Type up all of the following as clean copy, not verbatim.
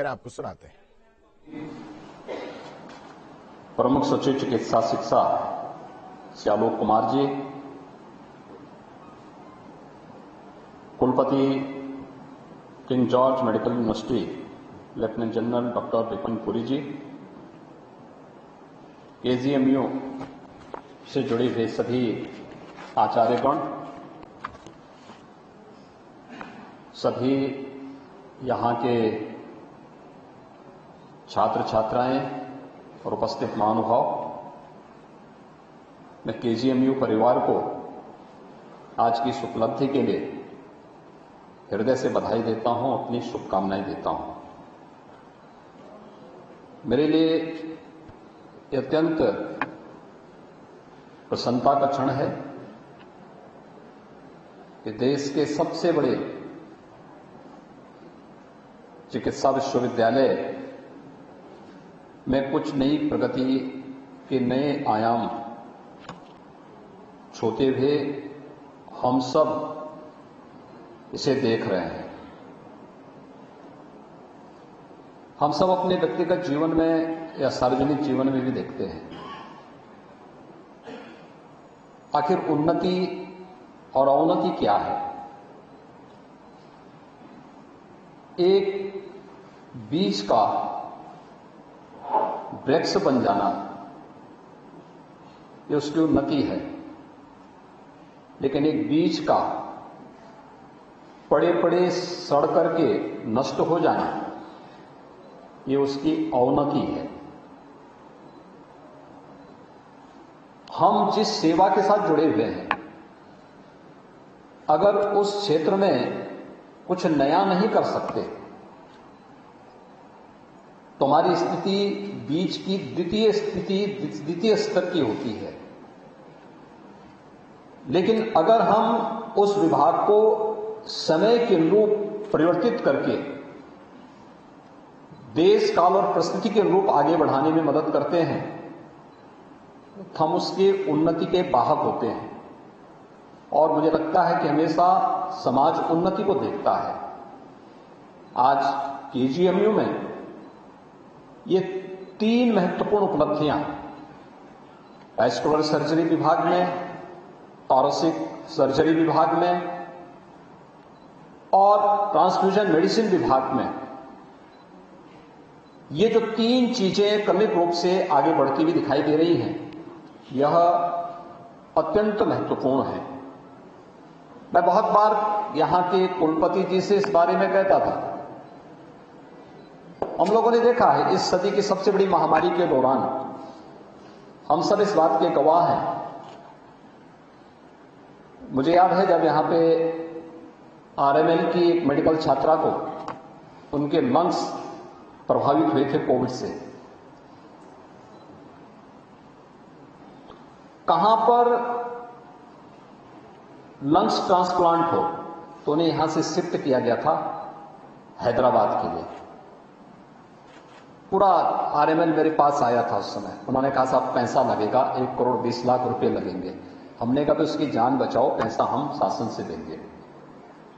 आपको सुनाते हैं। प्रमुख सचिव चिकित्सा शिक्षा श्री आलोक कुमार जी, कुलपति King George Medical University lieutenant general doctor Vipin Puri ji, KGMU से जुड़े हुए सभी आचार्यगण, सभी यहां के छात्र छात्राएं और उपस्थित महानुभाव, मैं केजीएमयू परिवार को आज की इस उपलब्धि के लिए हृदय से बधाई देता हूं, अपनी शुभकामनाएं देता हूं। मेरे लिए अत्यंत प्रसन्नता का क्षण है कि देश के सबसे बड़े चिकित्सा विश्वविद्यालय में कुछ नई प्रगति के नए आयाम छूते हुए हम सब इसे देख रहे हैं। हम सब अपने व्यक्तिगत जीवन में या सार्वजनिक जीवन में भी देखते हैं। आखिर उन्नति और अवनति क्या है? एक बीज का वृक्ष बन जाना ये उसकी उन्नति है, लेकिन एक बीज का पड़े पड़े सड़ करके नष्ट हो जाना ये उसकी अवनति है। हम जिस सेवा के साथ जुड़े हुए हैं, अगर उस क्षेत्र में कुछ नया नहीं कर सकते तो हमारी स्थिति बीज की द्वितीय स्तर की होती है। लेकिन अगर हम उस विभाग को समय के अनुरूप परिवर्तित करके देश काल और परिस्थिति के अनुरूप आगे बढ़ाने में मदद करते हैं तो हम उसके उन्नति के वाहक होते हैं। और मुझे लगता है कि हमेशा समाज उन्नति को देखता है। आज केजीएमयू में ये 3 महत्वपूर्ण उपलब्धियां वैस्कुलर सर्जरी विभाग में, थोरेसिक सर्जरी विभाग में और ट्रांसफ्यूजन मेडिसिन विभाग में, ये जो 3 चीजें क्रमिक रूप से आगे बढ़ती हुई दिखाई दे रही हैं, यह अत्यंत महत्वपूर्ण है। मैं बहुत बार यहां के कुलपति जी से इस बारे में कहता था। हम लोगों ने देखा है इस सदी की सबसे बड़ी महामारी के दौरान हम सब इस बात के गवाह हैं। मुझे याद है जब यहां पे आरएमएल की एक मेडिकल छात्रा को उनके लंग्स प्रभावित हुए थे कोविड से। कहां पर लंग्स ट्रांसप्लांट हो तो उन्हें यहां से शिफ्ट किया गया था हैदराबाद के लिए। पूरा आरएमएल मेरे पास आया था उस समय। उन्होंने कहा साहब पैसा लगेगा, 1 करोड़ 20 लाख रुपए लगेंगे। हमने कहा उसकी जान बचाओ, पैसा हम शासन से देंगे।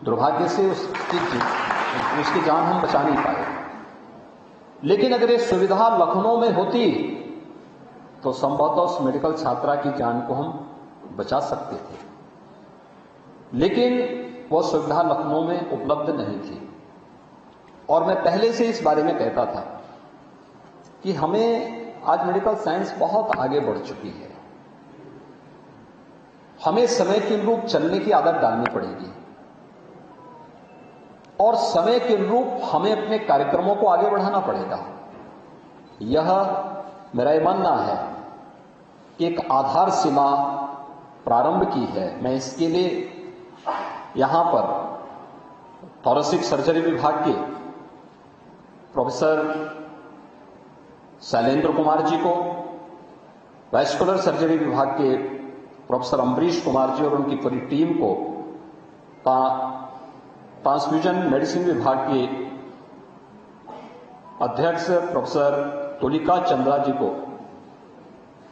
दुर्भाग्य से उसकी जान हम बचा नहीं पाए। लेकिन अगर ये सुविधा लखनऊ में होती तो संभवतः उस मेडिकल छात्रा की जान को हम बचा सकते थे। लेकिन वो सुविधा लखनऊ में उपलब्ध नहीं थी। और मैं पहले से इस बारे में कहता था कि हमें आज मेडिकल साइंस बहुत आगे बढ़ चुकी है। हमें समय के अनुरूप चलने की आदत डालनी पड़ेगी और समय के अनुरूप हमें अपने कार्यक्रमों को आगे बढ़ाना पड़ेगा। यह मेरा यह मानना है कि एक आधार सीमा प्रारंभ की है। मैं इसके लिए यहां पर थोरेसिक सर्जरी विभाग के प्रोफेसर शैलेंद्र कुमार जी को, वैस्कुलर सर्जरी विभाग के प्रोफेसर अम्बरीश कुमार जी और उनकी पूरी टीम को, ट्रांसफ्यूजन मेडिसिन विभाग के अध्यक्ष प्रोफेसर तुलिका चंद्रा जी को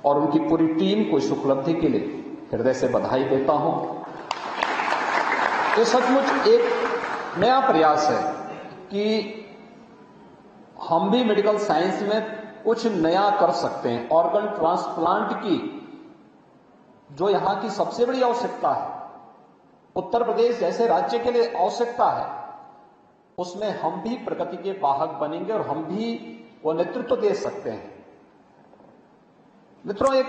और उनकी पूरी टीम को इस उपलब्धि के लिए हृदय से बधाई देता हूं। ये सचमुच एक नया प्रयास है कि हम भी मेडिकल साइंस में कुछ नया कर सकते हैं। ऑर्गन ट्रांसप्लांट की जो यहां की सबसे बड़ी आवश्यकता है, उत्तर प्रदेश जैसे राज्य के लिए आवश्यकता है, उसमें हम भी प्रगति के वाहक बनेंगे और हम भी वो नेतृत्व दे सकते हैं। मित्रों, एक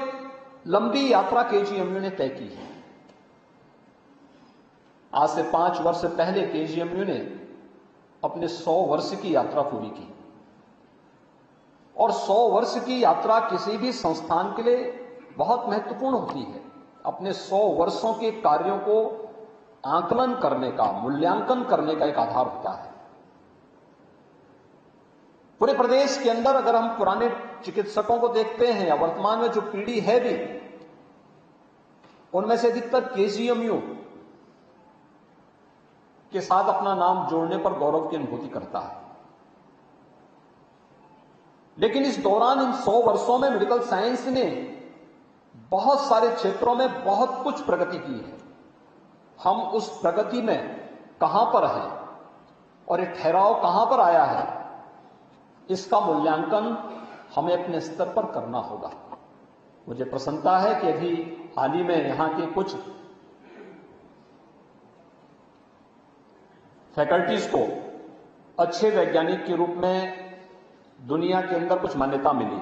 लंबी यात्रा केजीएमयू ने तय की है। आज से 5 वर्ष पहले केजीएमयू ने अपने 100 वर्ष की यात्रा पूरी की, और 100 वर्ष की यात्रा किसी भी संस्थान के लिए बहुत महत्वपूर्ण होती है। अपने 100 वर्षों के कार्यों को आकलन करने का, मूल्यांकन करने का एक आधार होता है। पूरे प्रदेश के अंदर अगर हम पुराने चिकित्सकों को देखते हैं या वर्तमान में जो पीढ़ी है भी, उनमें से अधिकतर केजीएमयू के साथ अपना नाम जोड़ने पर गौरव की अनुभूति करता है। लेकिन इस दौरान, इन 100 वर्षों में मेडिकल साइंस ने बहुत सारे क्षेत्रों में बहुत कुछ प्रगति की है। हम उस प्रगति में कहां पर हैं और ये ठहराव कहां पर आया है, इसका मूल्यांकन हमें अपने स्तर पर करना होगा। मुझे प्रसन्नता है कि अभी हाल ही में यहां के कुछ फैकल्टीज को अच्छे वैज्ञानिक के रूप में दुनिया के अंदर कुछ मान्यता मिली,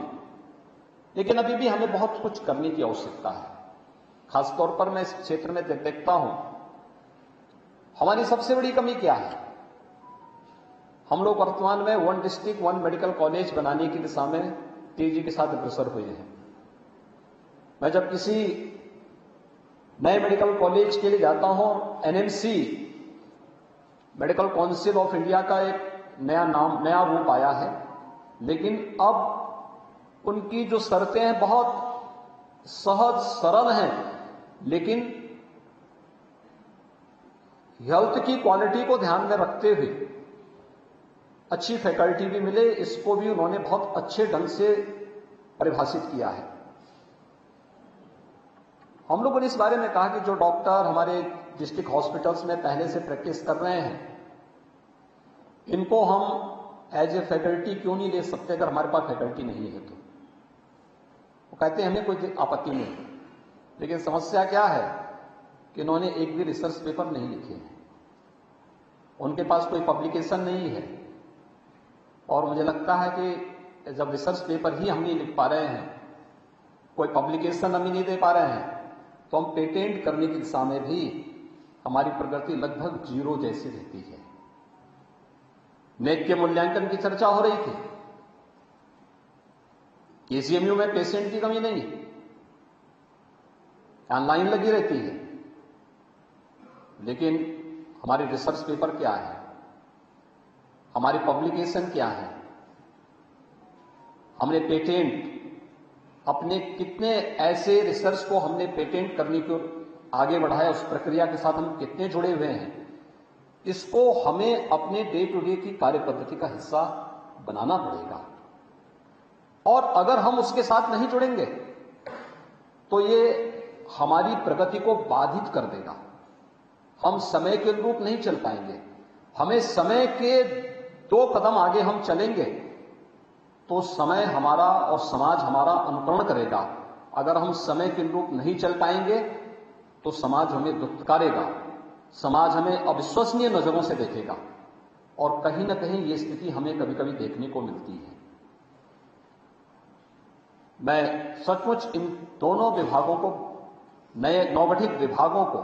लेकिन अभी भी हमें बहुत कुछ करने की आवश्यकता है। खासतौर पर मैं इस क्षेत्र में देखता हूं, हमारी सबसे बड़ी कमी क्या है। हम लोग वर्तमान में 1 डिस्ट्रिक्ट 1 मेडिकल कॉलेज बनाने की दिशा में तेजी के साथ अग्रसर हुए हैं। मैं जब किसी नए मेडिकल कॉलेज के लिए जाता हूं, NMC medical council of India का एक नया रूप आया है, लेकिन अब उनकी जो शर्तें हैं बहुत सहज सरल हैं, लेकिन हेल्थ की क्वालिटी को ध्यान में रखते हुए अच्छी फैकल्टी भी मिले, इसको भी उन्होंने बहुत अच्छे ढंग से परिभाषित किया है। हम लोगों ने इस बारे में कहा कि जो डॉक्टर हमारे डिस्ट्रिक्ट हॉस्पिटल्स में पहले से प्रैक्टिस कर रहे हैं, इनको हम एज ए फैकल्टी क्यों नहीं ले सकते अगर हमारे पास फैकल्टी नहीं है तो। वो कहते हैं हमें कोई आपत्ति नहीं, लेकिन समस्या क्या है कि इन्होंने एक भी रिसर्च पेपर नहीं लिखे हैं, उनके पास कोई पब्लिकेशन नहीं है, और मुझे लगता है कि जब रिसर्च पेपर ही हम नहीं लिख पा रहे हैं, कोई पब्लिकेशन हम ही नहीं दे पा रहे हैं, तो हम पेटेंट करने की दिशा में भी हमारी प्रगति लगभग 0 जैसी रहती है। नेक के मूल्यांकन की चर्चा हो रही थी। केजीएमयू में पेशेंट की कमी नहीं, ऑनलाइन लगी रहती है, लेकिन हमारे रिसर्च पेपर क्या है, हमारी पब्लिकेशन क्या है, हमने पेटेंट, अपने कितने ऐसे रिसर्च को हमने पेटेंट करने को आगे बढ़ाया, उस प्रक्रिया के साथ हम कितने जुड़े हुए हैं, इसको हमें अपने डे टू डे की कार्य पद्धति का हिस्सा बनाना पड़ेगा। और अगर हम उसके साथ नहीं जुड़ेंगे तो ये हमारी प्रगति को बाधित कर देगा। हम समय के अनुरूप नहीं चल पाएंगे। हमें समय के 2 कदम आगे हम चलेंगे तो समय हमारा और समाज हमारा अनुकरण करेगा। अगर हम समय के अनुरूप नहीं चल पाएंगे तो समाज हमें दुत्कारेगा, समाज हमें अविश्वसनीय नजरों से देखेगा, और कहीं ना कहीं ये स्थिति हमें कभी कभी देखने को मिलती है। मैं सचमुच इन दोनों विभागों को, नए नवगठित विभागों को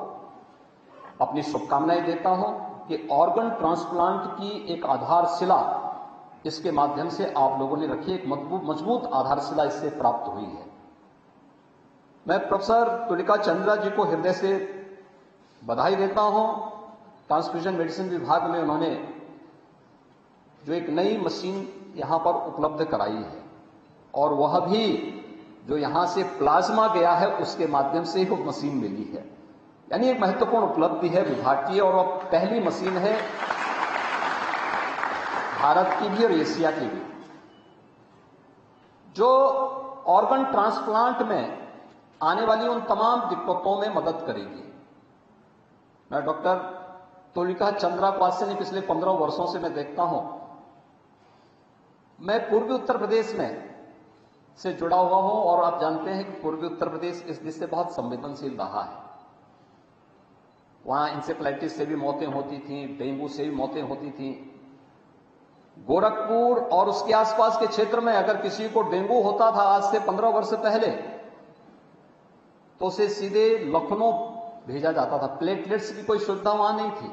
अपनी शुभकामनाएं देता हूं कि ऑर्गन ट्रांसप्लांट की एक आधारशिला इसके माध्यम से आप लोगों ने रखी, एक मजबूत आधारशिला इससे प्राप्त हुई है। मैं प्रोफेसर तुलिका चंद्रा जी को हृदय से बधाई देता हूं। ट्रांसफ्यूजन मेडिसिन विभाग में उन्होंने जो एक नई मशीन यहां पर उपलब्ध कराई है, और वह भी जो यहां से प्लाज्मा गया है उसके माध्यम से ही मशीन मिली है, यानी एक महत्वपूर्ण उपलब्धि है विभाग की, और वह पहली मशीन है भारत की भी और एशिया की भी जो ऑर्गन ट्रांसप्लांट में आने वाली उन तमाम दिक्कतों में मदद करेगी। मैं डॉक्टर तुलिका चंद्रा को आज से नहीं, पिछले 15 वर्षों से मैं देखता हूं, मैं पूर्वी उत्तर प्रदेश में से जुड़ा हुआ हूं और आप जानते हैं कि पूर्वी उत्तर प्रदेश इस दृष्टि से बहुत संवेदनशील रहा है। वहां इंसेफ्लाइटिस से भी मौतें होती थी, डेंगू से भी मौतें होती थी। गोरखपुर और उसके आसपास के क्षेत्र में अगर किसी को डेंगू होता था आज से 15 वर्ष पहले, तो उसे सीधे लखनऊ भेजा जाता था। प्लेटलेट्स की कोई सुविधा वहां नहीं थी।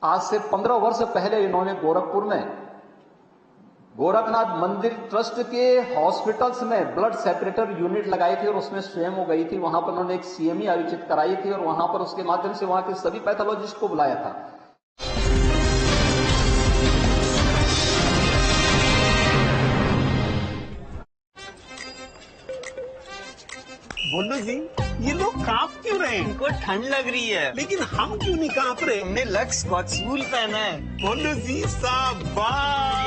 आज से 15 वर्ष पहले इन्होंने गोरखपुर में गोरखनाथ मंदिर ट्रस्ट के हॉस्पिटल्स में ब्लड सेपरेटर यूनिट लगाई थी और उसमें स्वयं वो गई थी। वहां पर उन्होंने एक सीएमई आयोजित कराई थी और वहां पर उसके माध्यम से वहां के सभी पैथोलॉजिस्ट को बुलाया था। बोलो जी, ये लोग कांप क्यों रहे हैं? इनको ठंड लग रही है। लेकिन हम क्यों नहीं कांप रहे? हमने लक्स स्कॉच वूल पहना है। बोलो जी, शाबाश।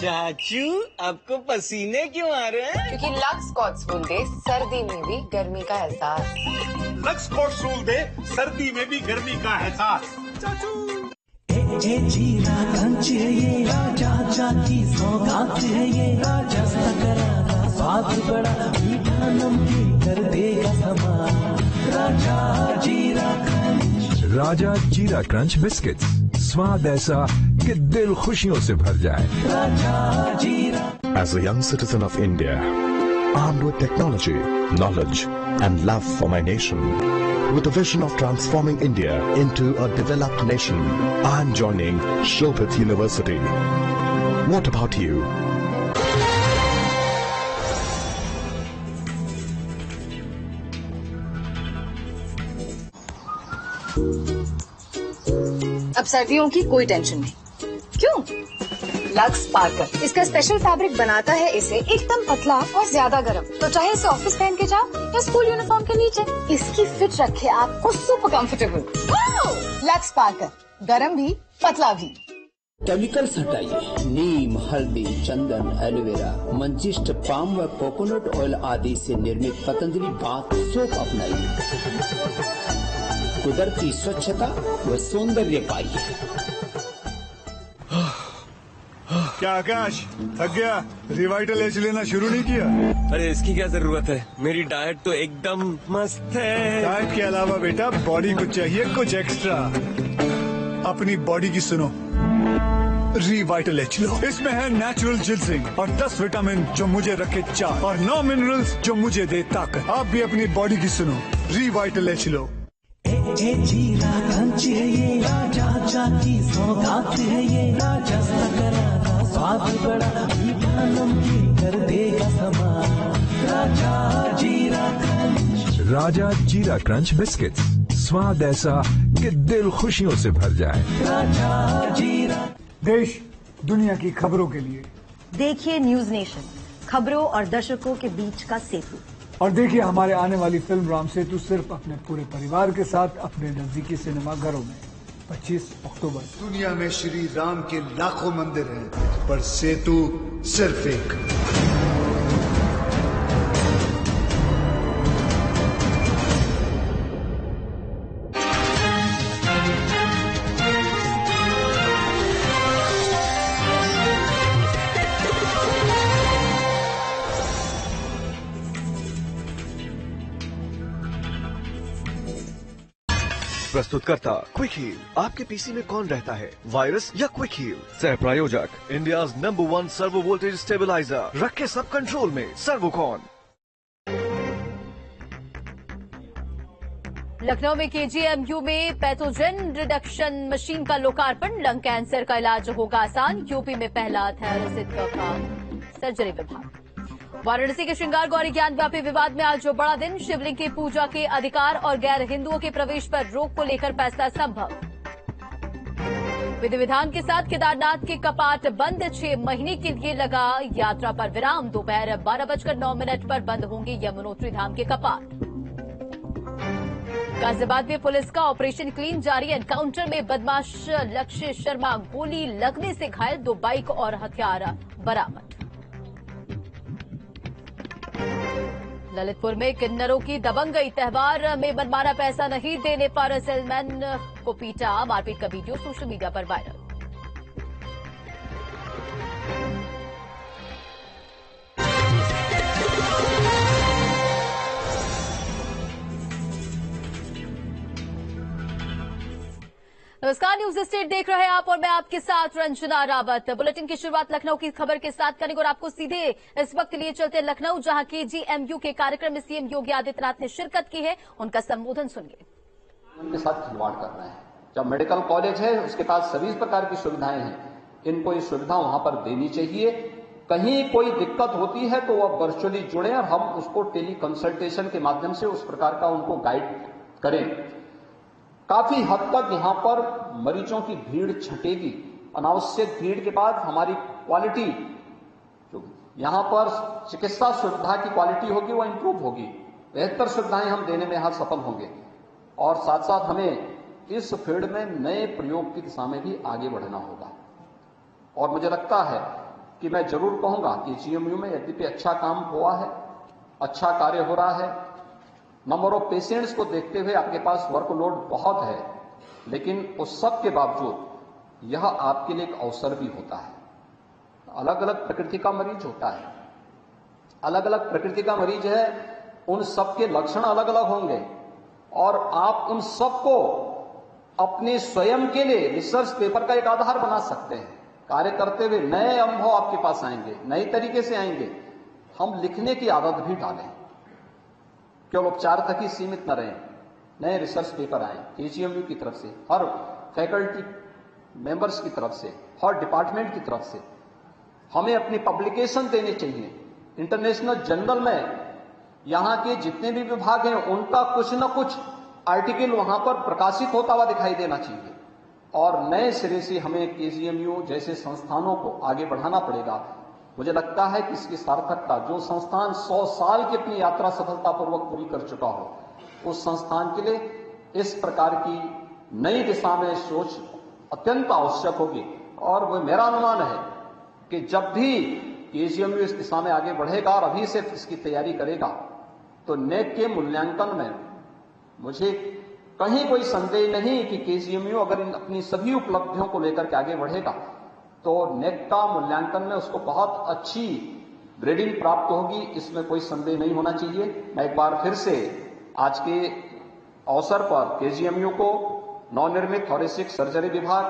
चाचू, आपको पसीने क्यों आ रहे हैं? क्योंकि लक्स स्कॉच वूल दे सर्दी में भी गर्मी का एहसास। लक्स स्कॉच वूल दे सर्दी में भी गर्मी का एहसास। चाचू जीरा कंच है ये, राजा की सौगात है ये, राजा सकरारा स्वाद बड़ा मीठा नमकीन कर देगा समा। राजा जीरा क्रंच। राजा जीरा क्रंच बिस्किट्स, स्वाद ऐसा कि दिल खुशियों से भर जाए। राजा जीरा। As a young citizen of India, armed with technology, knowledge and love for my nation, with a vision of transforming India into a developed nation, I am joining Shobhit University. What about you? अब सर्दियों की कोई tension नहीं। क्यों? Lux sparkle इसका special fabric बनाता है इसे एकदम पतला और ज्यादा गर्म। तो चाहे इसे ऑफिस पहन के जाओ या स्कूल यूनिफॉर्म के नीचे, इसकी फिट रखे आपको सुपर कंफर्टेबल। लक्स स्पार्कल, गर्म भी पतला भी। केमिकल्स हटाइए। नीम, हल्दी, चंदन, एलोवेरा, मंजिष्ट, पाम व कोकोनट ऑयल आदि से निर्मित पतंजलि बाथ सोप अपनाइए। कुदरती स्वच्छता व सौंदर्य पाइए। क्या आकाश, थक गया? रिवाइटल एच लेना शुरू नहीं किया? अरे इसकी क्या जरूरत है, मेरी डाइट तो एकदम मस्त है। डाइट के अलावा बेटा बॉडी को चाहिए कुछ एक्स्ट्रा। अपनी बॉडी की सुनो, रिवाइटल एच लो। इसमें है नेचुरल जिंसिंग और 10 विटामिन जो मुझे रखे चार और 9 मिनरल्स जो मुझे दे ताकत। आप भी अपनी बॉडी की सुनो, रिवाइटल एच लो। जीरा क्रंच है ये, राजा की सौगात है ये, राजा सकरारा स्वाद बड़ा मीठा नमकीन कर देगा समा। राजा जीरा क्रंच। राजा जीरा क्रंच बिस्किट्स, स्वाद ऐसा कि दिल खुशियों से भर जाए। राजा जीरा। देश दुनिया की खबरों के लिए देखिए न्यूज नेशन, खबरों और दर्शकों के बीच का सेतु। और देखिए हमारे आने वाली फिल्म राम सेतु सिर्फ अपने पूरे परिवार के साथ अपने नजदीकी सिनेमा घरों में 25 अक्टूबर। दुनिया में श्री राम के लाखों मंदिर हैं, पर सेतु सिर्फ एक। प्रस्तुतकर्ता क्विक हील। आपके पीसी में कौन रहता है, वायरस या क्विक हील? सह प्रायोजक India's number 1 servo voltage stabiliser. रखे सब कंट्रोल में, सर्वोकॉन। लखनऊ में केजीएमयू में पैथोजन रिडक्शन मशीन का लोकार्पण। लंग कैंसर का इलाज होगा आसान। यूपी में पहला थैरोसिड का सर्जरी विभाग। वाराणसी के श्रृंगार गौरी ज्ञान व्यापी विवाद में आज जो बड़ा दिन। शिवलिंग की पूजा के अधिकार और गैर हिंदुओं के प्रवेश पर रोक को लेकर फैसला संभव। विधि विधान के साथ केदारनाथ के कपाट बंद। 6 महीने के लिए लगा यात्रा पर विराम। दोपहर 12:09 पर बंद होंगे यमुनोत्री धाम के कपाट। गाजियाबाद में पुलिस का ऑपरेशन क्लीन जारी। एनकाउंटर में बदमाश लक्ष्य शर्मा गोली लगने से घायल। 2 बाइक और हथियार बरामद। ललितपुर में किन्नरों की दबंगई। त्योहार में मनमाना पैसा नहीं देने पर सेलमैन को पीटा। मारपीट का वीडियो सोशल मीडिया पर वायरल। नमस्कार, न्यूज स्टेट देख रहे हैं आप और मैं आपके साथ रंजना रावत। बुलेटिन की शुरुआत लखनऊ की खबर के साथ करेंगे और आपको सीधे इस वक्त लिए चलते हैं लखनऊ, जहां केजीएमयू के कार्यक्रम में सीएम योगी आदित्यनाथ ने शिरकत की है। उनका संबोधन सुनिए। उनके साथ खिलवाड़ कर रहे हैं। जब मेडिकल कॉलेज है उसके पास सभी प्रकार की सुविधाएं हैं, इनको ये सुविधा वहां पर देनी चाहिए। कहीं कोई दिक्कत होती है तो वह वर्चुअली जुड़े और हम उसको टेली कंसल्टेशन के माध्यम से उस प्रकार का उनको गाइड करें। काफी हद तक यहां पर मरीजों की भीड़ छटेगी। अनावश्यक भीड़ के बाद हमारी क्वालिटी, जो यहां पर चिकित्सा सुविधा की क्वालिटी होगी, वो इंप्रूव होगी। बेहतर सुविधाएं हम देने में यहां सफल होंगे और साथ साथ हमें इस फील्ड में नए प्रयोग की दिशा में भी आगे बढ़ना होगा। और मुझे लगता है कि मैं जरूर कहूंगा कि केजीएमयू में यद्यपि अच्छा काम हुआ है, अच्छा कार्य हो रहा है, नंबर ऑफ पेशेंट्स को देखते हुए आपके पास वर्कलोड बहुत है, लेकिन उस सब के बावजूद यह आपके लिए एक अवसर भी होता है। अलग अलग प्रकृति का मरीज होता है, अलग अलग प्रकृति का मरीज है, उन सबके लक्षण अलग अलग होंगे और आप उन सबको अपने स्वयं के लिए रिसर्च पेपर का एक आधार बना सकते हैं। कार्य करते हुए नए अनुभव आपके पास आएंगे, नए तरीके से आएंगे। हम लिखने की आदत भी डालें, केवल उपचार तक ही सीमित न रहें। नए रिसर्च पेपर आए केजीएमयू की तरफ से, हर फैकल्टी मेंबर्स की तरफ से, हर डिपार्टमेंट की तरफ से। हमें अपनी पब्लिकेशन देनी चाहिए। इंटरनेशनल जर्नल में यहां के जितने भी विभाग हैं उनका कुछ न कुछ आर्टिकल वहां पर प्रकाशित होता हुआ दिखाई देना चाहिए। और नए सिरे से हमें केजीएमयू जैसे संस्थानों को आगे बढ़ाना पड़ेगा। मुझे लगता है कि इसकी सार्थकता, जो संस्थान 100 साल की अपनी यात्रा सफलतापूर्वक पूरी कर चुका हो, उस संस्थान के लिए इस प्रकार की नई दिशा में सोच अत्यंत आवश्यक होगी। और वो मेरा अनुमान है कि जब भी केजीएमयू इस दिशा में आगे बढ़ेगा और अभी से इसकी तैयारी करेगा, तो नेक के मूल्यांकन में मुझे कहीं कोई संदेह नहीं कि केजीएमयू अगर इन अपनी सभी उपलब्धियों को लेकर के आगे बढ़ेगा तो नेक का मूल्यांकन में उसको बहुत अच्छी ग्रेडिंग प्राप्त होगी। इसमें कोई संदेह नहीं होना चाहिए। मैं एक बार फिर से आज के अवसर पर केजीएमयू को नवनिर्मित थोरेसिक सर्जरी विभाग,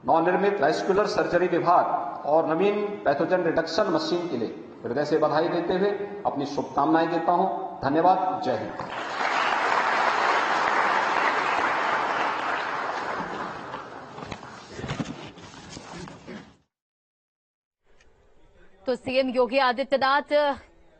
नवनिर्मित वैस्कुलर सर्जरी विभाग और नवीन पैथोजन रिडक्शन मशीन के लिए हृदय से बधाई देते हुए अपनी शुभकामनाएं देता हूं। धन्यवाद। जय हिंद। तो सीएम योगी आदित्यनाथ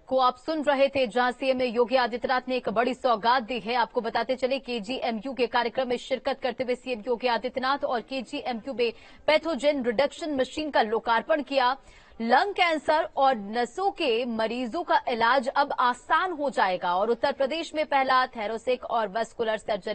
को आप सुन रहे थे, जहां सीएम योगी आदित्यनाथ ने एक बड़ी सौगात दी है। आपको बताते चले केजीएमयू के कार्यक्रम में शिरकत करते हुए सीएम योगी आदित्यनाथ और केजीएमयू में पैथोजन रिडक्शन मशीन का लोकार्पण किया। लंग कैंसर और नसों के मरीजों का इलाज अब आसान हो जाएगा और उत्तर प्रदेश में पहला थोरेसिक और वैस्कुलर सर्जरी